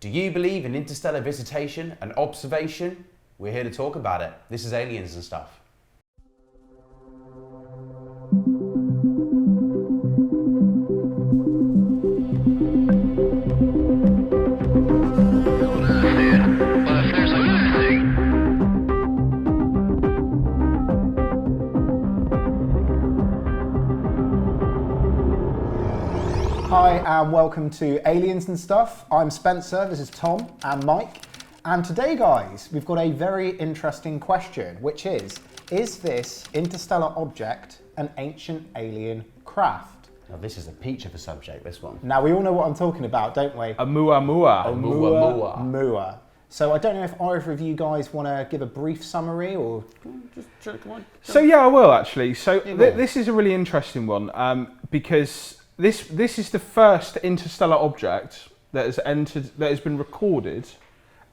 Do you believe in interstellar visitation and observation? We're here to talk about it. This is Aliens and Stuff. Hi and welcome to Aliens and Stuff. I'm Spencer, this is Tom and Mike. And today, guys, we've got a very interesting question, which is this interstellar object an ancient alien craft? Now this is a peach of a subject, this one. Now we all know what I'm talking about, don't we? Oumuamua. Oumuamua. So I don't know if either of you guys want to give a brief summary or... So yeah, I will actually. So this is a really interesting one because this is the first interstellar object that has been recorded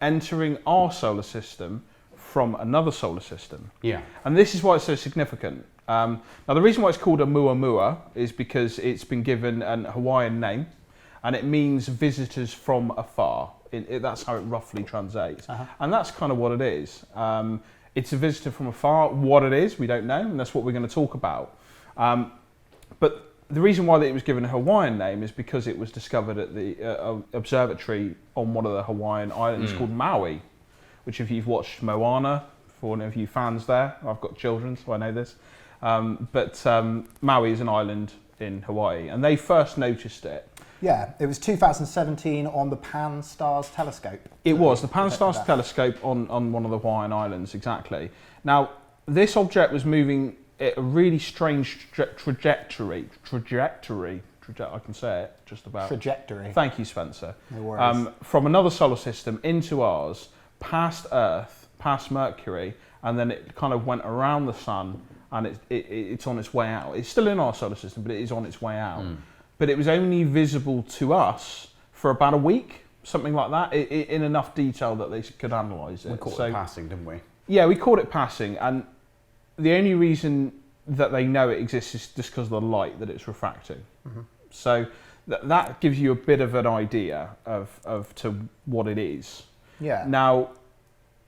entering our solar system from another solar system. Yeah. And this is why it's so significant. Now the reason why it's called Oumuamua is because it's been given an Hawaiian name, and it means visitors from afar. That's how it roughly translates. And that's kind of what it is. It's a visitor from afar. What it is, we don't know, and that's what we're going to talk about. But the reason why it was given a Hawaiian name is because it was discovered at the observatory on one of the Hawaiian islands called Maui, which if you've watched Moana, for one of you fans there, I've got children so I know this, but Maui is an island in Hawaii and they first noticed it. Yeah, it was 2017 on the Pan-STARRS telescope. It was, the Pan-STARRS telescope on one of the Hawaiian islands, exactly. Now, this object was moving at a really strange trajectory. I can say it just about. Trajectory. Thank you, Spencer. No worries. From another solar system into ours, past Earth, past Mercury, and then it kind of went around the sun, and it's on its way out. It's still in our solar system, but it is on its way out. But it was only visible to us for about a week, something like that, in enough detail that they could analyse it. We caught it passing, didn't we? Yeah, we caught it passing, and the only reason that they know it exists is just because of the light that it's refracting. So that gives you a bit of an idea of to what it is. Yeah. Now,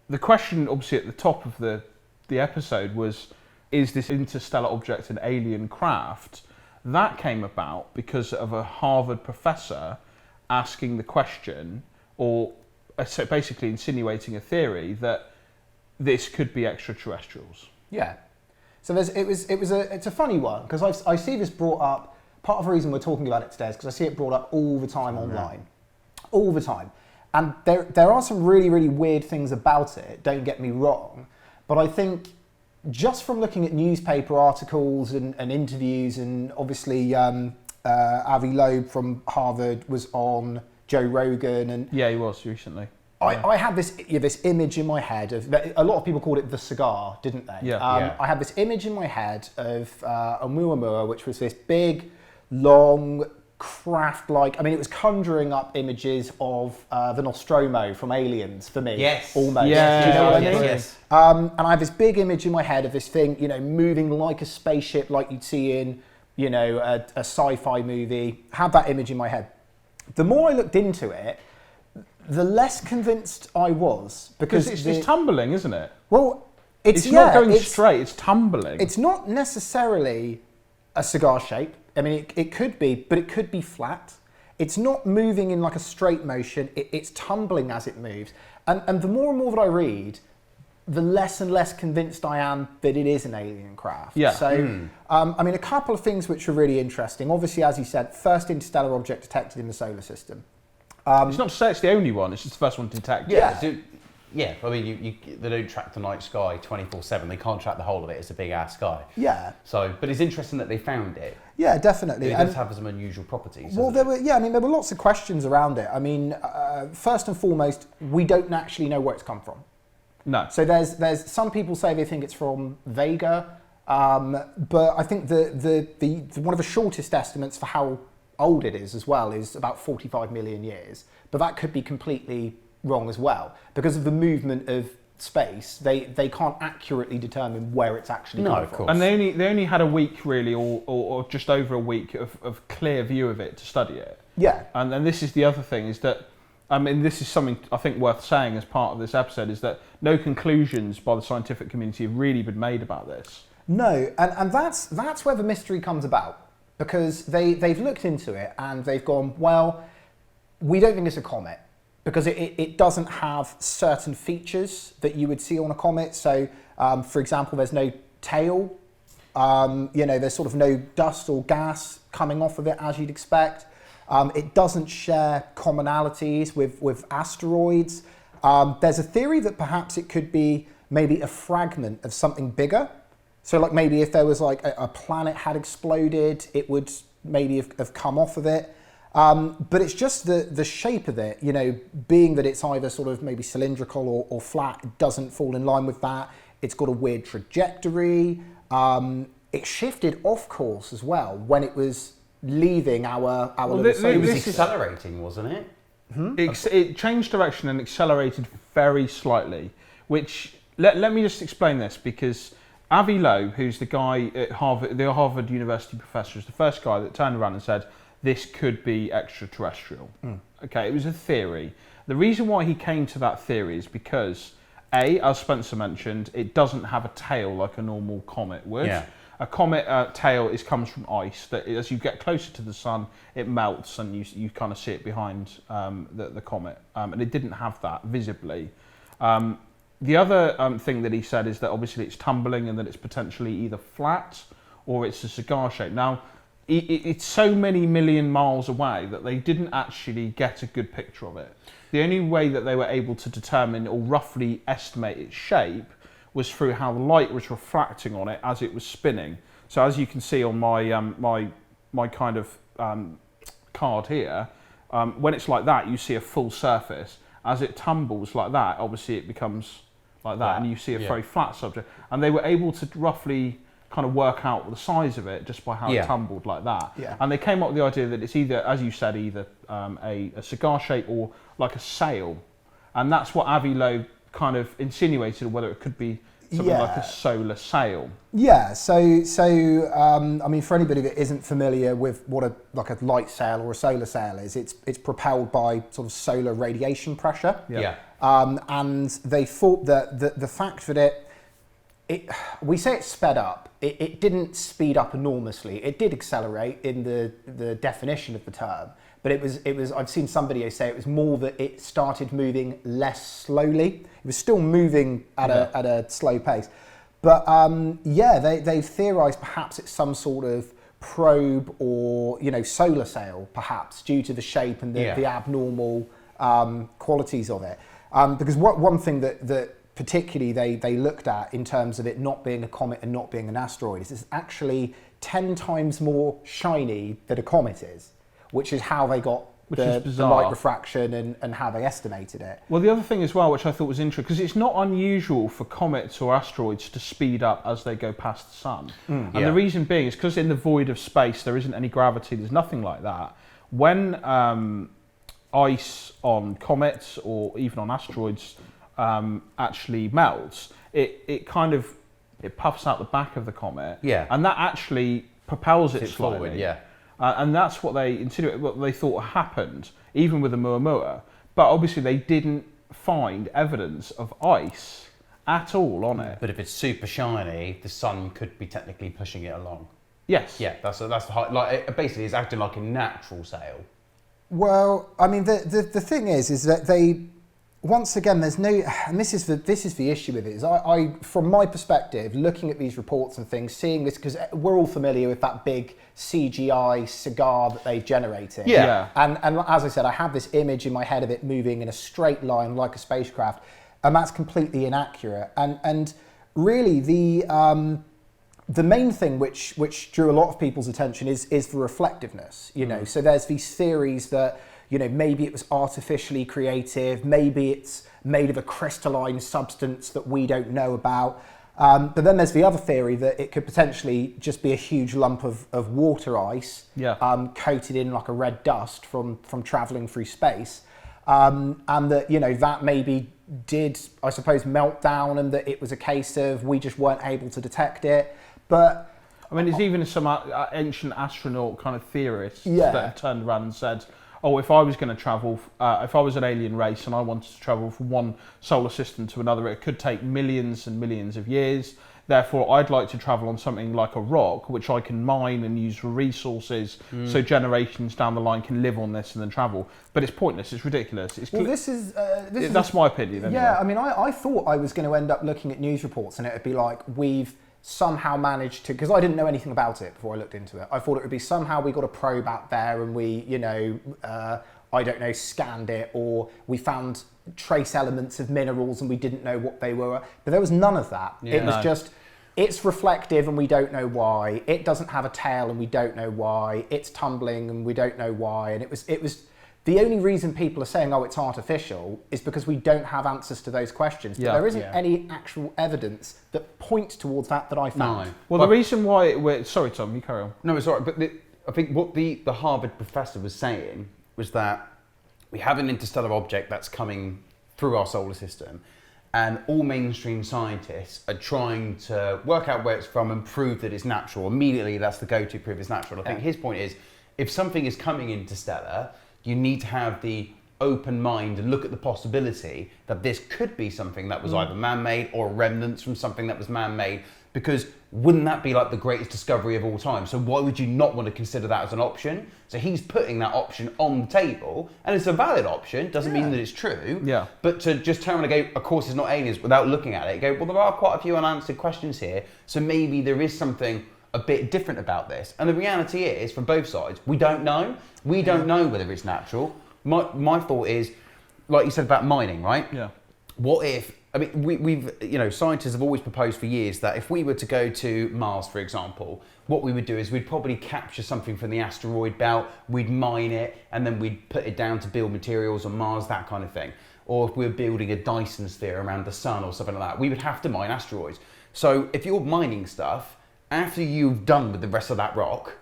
the question obviously at the top of the episode was, is this interstellar object an alien craft? That came about because of a Harvard professor asking the question, or basically insinuating a theory that this could be extraterrestrials. Yeah. So it's a funny one because I see this brought up. Part of the reason we're talking about it today is because I see it brought up all the time online, all the time. And there are some really, really weird things about it, don't get me wrong, but I think just from looking at newspaper articles and interviews, and obviously Avi Loebs from Harvard was on Joe Rogan. And yeah, he was recently. I had this image in my head of, a lot of people called it the cigar, didn't they? Yeah. I had this image in my head of Oumuamua, which was this big, long, craft-like, I mean, it was conjuring up images of the Nostromo from Aliens for me. Yes. Almost. Yeah. Do you know what I mean? Yes. And I have this big image in my head of this thing, moving like a spaceship, like you'd see in, a sci-fi movie. Had that image in my head. The more I looked into it, the less convinced I was, because it's tumbling, isn't it? Well, it's not going straight, it's tumbling. It's not necessarily a cigar shape. I mean, it could be, but it could be flat. It's not moving in like a straight motion. It's tumbling as it moves. And the more and more that I read, the less and less convinced I am that it is an alien craft. Yeah. So, I mean, a couple of things which are really interesting. Obviously, as you said, first interstellar object detected in the solar system. It's not to say it's the only one, it's just the first one detected. Yeah, I mean, they don't track the night sky 24/7. They can't track the whole of it. It's a big ass sky. Yeah. So, but it's interesting that they found it. Yeah, definitely. It does have some unusual properties. Well, there were lots of questions around it. I mean, first and foremost, we don't actually know where it's come from. No. So there's some people say they think it's from Vega, but I think the one of the shortest estimates for how old it is as well is about 45 million years. But that could be completely wrong as well because of the movement of space. They can't accurately determine where it's actually come from. And they only had a week really, or just over a week of clear view of it to study it. Yeah. And then this is the other thing is that I mean, this is something I think worth saying as part of this episode, is that no conclusions by the scientific community have really been made about this. No, and that's where the mystery comes about, because they've looked into it and they've gone, well, we don't think it's a comet because it doesn't have certain features that you would see on a comet. So, for example, there's no tail, there's sort of no dust or gas coming off of it as you'd expect. It doesn't share commonalities with asteroids. There's a theory that perhaps it could be maybe a fragment of something bigger. So like maybe if there was like a planet had exploded, it would maybe have come off of it. But it's just the shape of it, being that it's either sort of maybe cylindrical or flat, it doesn't fall in line with that. It's got a weird trajectory. It shifted off course as well when it was leaving our little solar It was system. accelerating, wasn't it? It changed direction and accelerated very slightly, which, let me just explain this, because Avi Loeb, who's the guy at Harvard, the Harvard University professor, is the first guy that turned around and said, this could be extraterrestrial. Okay, it was a theory. The reason why he came to that theory is because, A, as Spencer mentioned, it doesn't have a tail like a normal comet would. Yeah. A comet tail comes from ice that as you get closer to the sun, it melts and you kind of see it behind the comet. And it didn't have that visibly. The other thing that he said is that obviously it's tumbling and that it's potentially either flat or it's a cigar shape. Now, it's so many million miles away that they didn't actually get a good picture of it. The only way that they were able to determine or roughly estimate its shape was through how the light was refracting on it as it was spinning. So as you can see on my kind of card here, when it's like that, you see a full surface. As it tumbles like that, obviously it becomes like that, and you see a very flat subject. And they were able to roughly kind of work out the size of it just by how it tumbled like that. Yeah. And they came up with the idea that it's either, as you said, either a cigar shape or like a sail. And that's what Avi Loeb kind of insinuated, whether it could be something like a solar sail. Yeah, so I mean, for anybody that isn't familiar with what a light sail or a solar sail is, it's propelled by sort of solar radiation pressure. Yeah. And they thought that the fact that we say it sped up, it didn't speed up enormously. It did accelerate in the definition of the term, but it was I've seen somebody say it was more that it started moving less slowly. It was still moving at a slow pace. But they've theorised perhaps it's some sort of probe or solar sail, perhaps, due to the shape and the abnormal qualities of it. Because one thing that particularly they looked at in terms of it not being a comet and not being an asteroid is it's actually 10 times more shiny than a comet is, which is how they got the light refraction and how they estimated it. Well, the other thing as well, which I thought was interesting, because it's not unusual for comets or asteroids to speed up as they go past the sun. And the reason being is because in the void of space there isn't any gravity, there's nothing like that. When ice on comets or even on asteroids actually melts, it puffs out the back of the comet, and that actually propels it slightly. Forward, and that's what they insinuated, what they thought happened, even with the Oumuamua. But obviously they didn't find evidence of ice at all on it. But if it's super shiny, the sun could be technically pushing it along. Yes. Yeah, that's the basically it's acting like a natural sail. Well, I mean, the thing is that they, once again, there's no, and this is the issue with it, is I from my perspective, looking at these reports and things, seeing this, because we're all familiar with that big CGI cigar that they've generated. Yeah. And as I said, I have this image in my head of it moving in a straight line like a spacecraft, and that's completely inaccurate. And really the main thing which drew a lot of people's attention is the reflectiveness. So there's these theories that maybe it was artificially created, maybe it's made of a crystalline substance that we don't know about. But then there's the other theory that it could potentially just be a huge lump of water ice, coated in like a red dust from traveling through space. And that, that maybe did, I suppose, melt down, and that it was a case of we just weren't able to detect it. But I mean, there's even some ancient astronaut kind of theorists that turned around and said, oh, if I was going to travel, if I was an alien race and I wanted to travel from one solar system to another, it could take millions and millions of years. Therefore, I'd like to travel on something like a rock, which I can mine and use for resources, so generations down the line can live on this and then travel. But it's pointless. It's ridiculous. That's my opinion. Anyway. Yeah, I mean, I thought I was going to end up looking at news reports and it would be like, we've somehow managed to, because I didn't know anything about it before I looked into it. I thought it would be somehow we got a probe out there and we, I don't know, scanned it, or we found trace elements of minerals and we didn't know what they were. But there was none of that. Yeah. It was just, it's reflective and we don't know why. It doesn't have a tail and we don't know why. It's tumbling and we don't know why. And it was the only reason people are saying, oh, it's artificial, is because we don't have answers to those questions. But there isn't any actual evidence that points towards that I found. No. Well, the reason why sorry, Tom, you carry on. No, it's all right. But I think what the Harvard professor was saying was that we have an interstellar object that's coming through our solar system, and all mainstream scientists are trying to work out where it's from and prove that it's natural. Immediately, that's the go-to proof it's natural. I think his point is, if something is coming interstellar, you need to have the open mind and look at the possibility that this could be something that was either man-made or remnants from something that was man-made, because wouldn't that be like the greatest discovery of all time? So why would you not want to consider that as an option? So he's putting that option on the table, and it's a valid option, doesn't mean that it's true. Yeah. But to just turn around and go, of course it's not aliens, without looking at it, go, well, there are quite a few unanswered questions here, so maybe there is something a bit different about this. And the reality is, from both sides, we don't know. We don't know whether it's natural. My thought is, like you said about mining, right? Yeah. What if, I mean, we've scientists have always proposed for years that if we were to go to Mars, for example, what we would do is we'd probably capture something from the asteroid belt, we'd mine it, and then we'd put it down to build materials on Mars, that kind of thing. Or if we were building a Dyson sphere around the sun or something like that, we would have to mine asteroids. So if you're mining stuff, after you've done with the rest of that rock,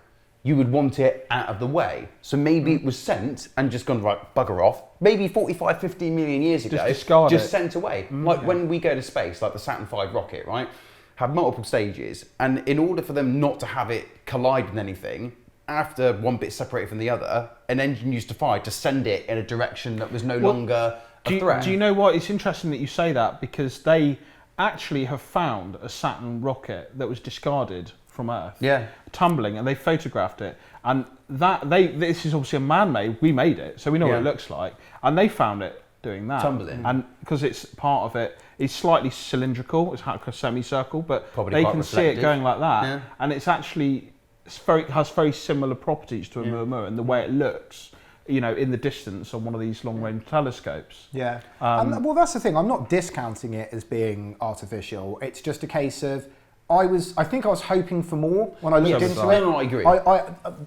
you would want it out of the way. So maybe it was sent and just gone, right, bugger off. Maybe 45, 50 million years ago, just sent away. When we go to space, like the Saturn V rocket, right, have multiple stages. And in order for them not to have it collide with anything, after one bit separated from the other, an engine used to fire to send it in a direction that was no longer a threat. Do you know what? It's interesting that you say that, because they actually have found a Saturn rocket that was discarded from Earth, tumbling, and they photographed it. And this is obviously a man-made. We made it, so we know what it looks like. And they found it doing that, tumbling. And because it's part of it, it's slightly cylindrical. It's like a semicircle, but probably they can see it going like that, and it's actually has very similar properties to Oumuamua in the way it looks, in the distance on one of these long-range telescopes. Yeah. Well, that's the thing. I'm not discounting it as being artificial. It's just a case of, I think I was hoping for more when I looked into it. No, I agree.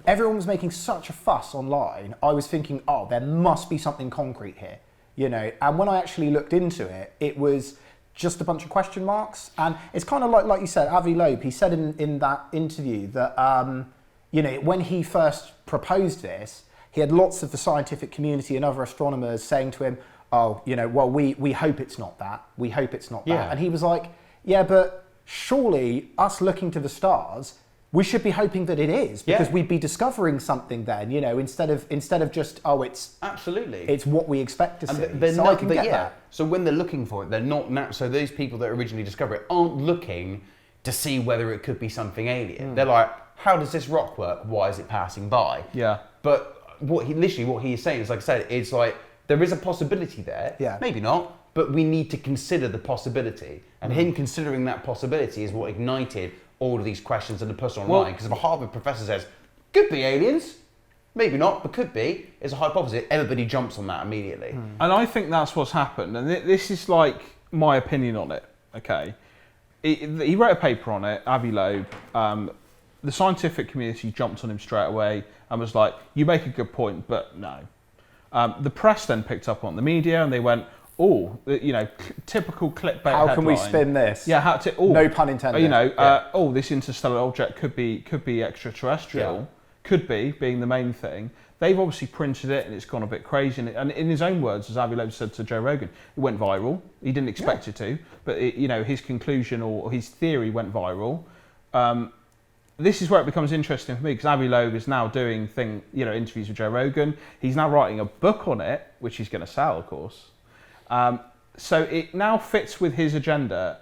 Everyone was making such a fuss online. I was thinking, oh, there must be something concrete here, And when I actually looked into it, it was just a bunch of question marks. And it's kind of like you said, Avi Loeb, he said in that interview that, when he first proposed this, he had lots of the scientific community and other astronomers saying to him, oh, well, we hope it's not that. We hope it's not that. And he was like, yeah, but surely us looking to the stars, we should be hoping that it is, because we'd be discovering something then, instead of just, oh, it's absolutely, it's what we expect to see. I can get that. So when they're looking for it, they're not so those people that originally discover it aren't looking to see whether it could be something alien. They're like, how does this rock work? Why is it passing by? Yeah. But what he is saying is, like I said, it's like there is a possibility there. Yeah. Maybe not. But we need to consider the possibility. And him considering that possibility is what ignited all of these questions and the push online. Because if a Harvard professor says, could be aliens, maybe not, but could be, it's a hypothesis, everybody jumps on that immediately. And I think that's what's happened. And this is like my opinion on it, okay? He wrote a paper on it, Avi Loeb. The scientific community jumped on him straight away and was like, you make a good point, but no. The press then picked up on the media and they went, oh, typical clickbait headline. How can we spin this? Yeah, no pun intended. This interstellar object could be extraterrestrial. Could be, being the main thing. They've obviously printed it and it's gone a bit crazy. And in his own words, as Avi Loebs said to Joe Rogan, it went viral. He didn't expect it to, but his conclusion or his theory went viral. this is where it becomes interesting for me because Avi Loebs is now doing interviews with Joe Rogan. He's now writing a book on it, which he's going to sell, of course. So it now fits with his agenda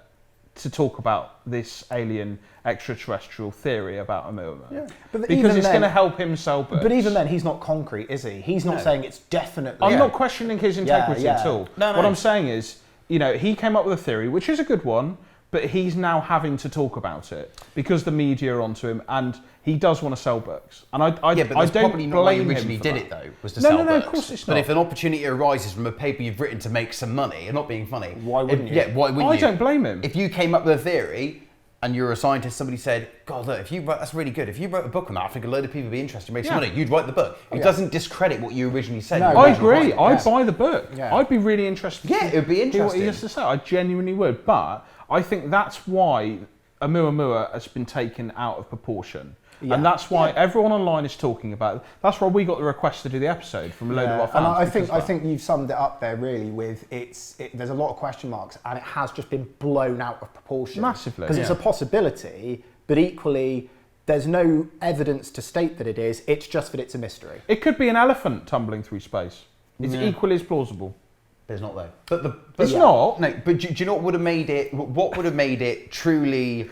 to talk about this alien extraterrestrial theory about Oumuamua. Yeah. Because it's going to help him sell books. But even then, he's not concrete, is he? He's not saying it's definitely... I'm not questioning his integrity at all. No. What I'm saying is, he came up with a theory, which is a good one, but he's now having to talk about it because the media are onto him and he does want to sell books. And I but that's don't probably not why you blame him originally for did that. it, though, was to sell books. No, of course it's not. But if an opportunity arises from a paper you've written to make some money, you're not being funny. Why wouldn't you? Yeah, why wouldn't you? I don't blame him. If you came up with a theory and you're a scientist, somebody said, God, look, if you wrote, that's really good. If you wrote a book on that, I think a load of people would be interested, make some money. You'd write the book. It doesn't discredit what you originally said. No, I agree. I'd buy the book. Yeah. I'd be really interested. Yeah, it would be to hear what interesting. he has to say. I genuinely would. But I think that's why Oumuamua has been taken out of proportion. Yeah. And that's why everyone online is talking about it. That's why we got the request to do the episode from a load of our fans. And I think you've summed it up there really with there's a lot of question marks and it has just been blown out of proportion. Massively. Because it's a possibility, but equally there's no evidence to state that it is, it's just that it's a mystery. It could be an elephant tumbling through space. It's equally as plausible. There's not though. But it's not. No, but do you know what would have made it? What would have made it truly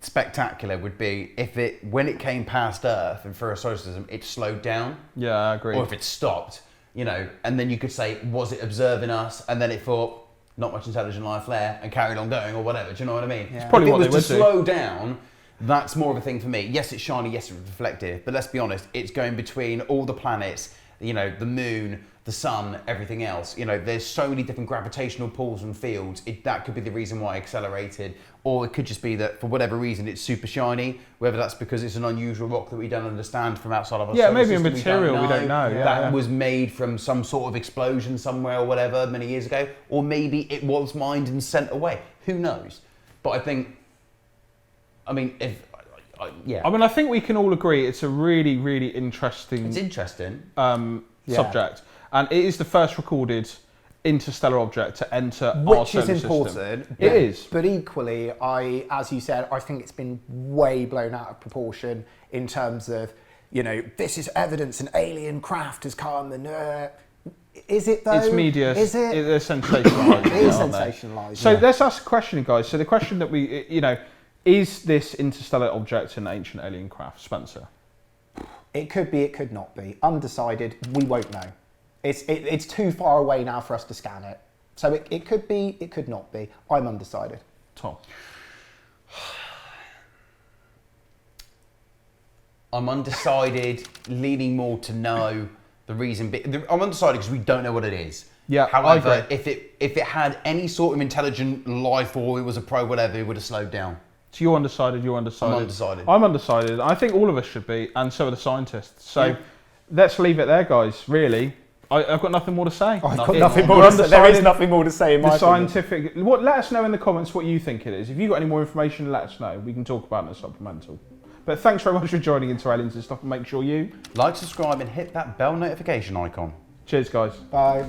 spectacular would be if when it came past Earth and through a solar system, it slowed down. Yeah, I agree. Or if it stopped, and then you could say, was it observing us? And then it thought, not much intelligent life there, and carried on going or whatever. Do you know what I mean? Yeah. It's probably if what it they was to would do. slow down, that's more of a thing for me. Yes, it's shiny. Yes, it's reflective. But let's be honest, it's going between all the planets. The moon, the sun, everything else. There's so many different gravitational pulls and fields. That could be the reason why it accelerated, or it could just be that for whatever reason it's super shiny. Whether that's because it's an unusual rock that we don't understand from outside of our solar maybe a system, material we don't know. That was made from some sort of explosion somewhere or whatever many years ago, or maybe it was mined and sent away. Who knows? But I think, I think we can all agree it's a really, really interesting. It's interesting. Subject, and it is the first recorded interstellar object to enter our Which solar is important. system. It is. But equally, as you said, I think it's been way blown out of proportion in terms of, this is evidence an alien craft has come and... is it though? It's media. Is it? They're sensationalised. It is aren't they? sensationalised. So let's ask a question, guys. So the question that we, is this interstellar object an ancient alien craft, Spencer? It could be, it could not be. Undecided, we won't know. It's too far away now for us to scan it. So it could be, it could not be. I'm undecided. Tom? I'm undecided, leaning more to know the reason. I'm undecided because we don't know what it is. Yeah, However, I agree. if it had any sort of intelligent life or it was a probe, whatever, it would have slowed down. So you're undecided, you're undecided. I'm undecided. I'm undecided. I think all of us should be, and so are the scientists. So let's leave it there, guys, really. I've got nothing more to say. I've got nothing more to say. There is nothing more to say in my opinion. Scientific... Let us know in the comments what you think it is. If you've got any more information, let us know. We can talk about it in a supplemental. But thanks very much for joining Into Aliens and Stuff, and make sure you... Like, subscribe and hit that bell notification icon. Cheers, guys. Bye.